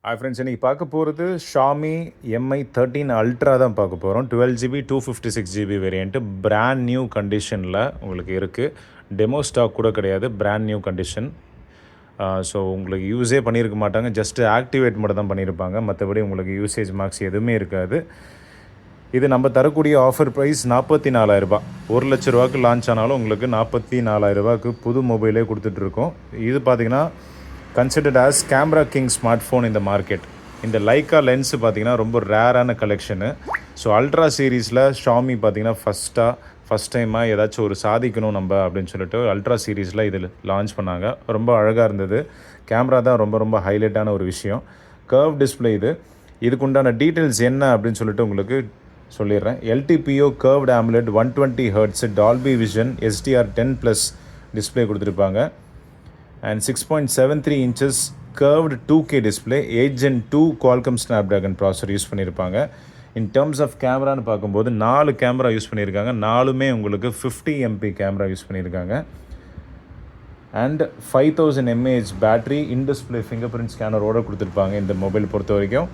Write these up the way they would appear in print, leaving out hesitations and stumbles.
Hi friends, இன்றைக்கி பார்க்க போகிறது ஷாமி எம்ஐ 13 அல்ட்ரா தான் பார்க்க போகிறோம். 12GB 256GB variant brand new கண்டிஷனில் உங்களுக்கு இருக்குது. டெமோ ஸ்டாக் கூட கிடையாது, பிராண்ட் நியூ கண்டிஷன். ஸோ உங்களுக்கு யூஸே பண்ணியிருக்க மாட்டாங்க, ஜஸ்ட்டு ஆக்டிவேட் மட்டும் தான் பண்ணியிருப்பாங்க. மற்றபடி உங்களுக்கு யூசேஜ் மார்க்ஸ் எதுவுமே இருக்காது. இது நம்ம தரக்கூடிய ஆஃபர் ப்ரைஸ் 44,000. 1 லட்ச ரூபாய்க்கு லான்ச் ஆனாலும் உங்களுக்கு 44,000 புது மொபைலே கொடுத்துட்ருக்கோம். இது பார்த்திங்கன்னா considered as camera king smart phone இந்த மார்க்கெட். இந்த லைக்கா லென்ஸு பார்த்திங்கன்னா ரொம்ப ரேரான கலெக்ஷனு. ஸோ அல்ட்ரா சீரீஸில் ஷாமி பார்த்திங்கன்னா ஃபஸ்ட் டைமாக ஏதாச்சும் ஒரு சாதிக்கணும் நம்ம அப்படின்னு சொல்லிட்டு அல்ட்ரா சீரீஸில் இதில் லான்ச் பண்ணாங்க. ரொம்ப அழகாக இருந்தது. கேமரா தான் ரொம்ப ஹைலைட்டான ஒரு விஷயம். கர்வ் டிஸ்பிளே இதுக்கு உண்டான டீட்டெயில்ஸ் என்ன அப்படின்னு சொல்லிட்டு உங்களுக்கு சொல்லிடுறேன். LTPO curved AMOLED 120 Hz Dolby vision SDR10+ display கொடுத்துருப்பாங்க. and 6.73 inches curved 2K display, 8 Gen 2 Qualcomm Snapdragon processor use பண்ணியிருப்பாங்க. இன் டர்ம்ஸ் ஆஃப் கேமரான்னு பார்க்கும்போது 4 கேமரா யூஸ் பண்ணியிருக்காங்க. 4மே உங்களுக்கு 50 MP கேமரா யூஸ் பண்ணியிருக்காங்க. And 5000 mAh battery, in display fingerprint ஸ்கேனரோடு கொடுத்துருப்பாங்க. இந்த mobile பொறுத்த வரைக்கும்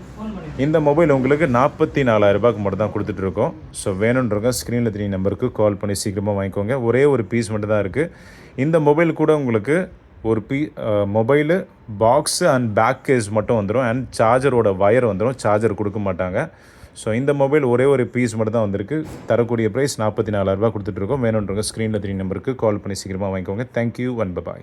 இந்த மொபைல் உங்களுக்கு 44,000 மட்டும் தான் கொடுத்துட்ருக்கோம். ஸோ வேணுன்றவங்க ஸ்க்ரீனில் 3 நம்பருக்கு கால் பண்ணி சீக்கிரமாக வாங்கிக்கோங்க. ஒரே ஒரு பீஸ் மட்டும் தான் இருக்குது. இந்த மொபைல் கூட உங்களுக்கு ஒரு mobile box and back case மட்டும் வந்துடும். அண்ட் சார்ஜரோட வயர் வந்துடும், சார்ஜர் கொடுக்க மாட்டாங்க. ஸோ இந்த மொபைல் ஒரே ஒரு பீஸ் மட்டும் தான் வந்திருக்கு. தரக்கூடிய ப்ரைஸ் 44,000 கொடுத்துட்ருக்கோம். வேணுன்றவங்க ஸ்க்ரீனில் 3 நம்பருக்கு கால் பண்ணி சீக்கிரமாக வாங்கிக்கோங்க. Thank you and by.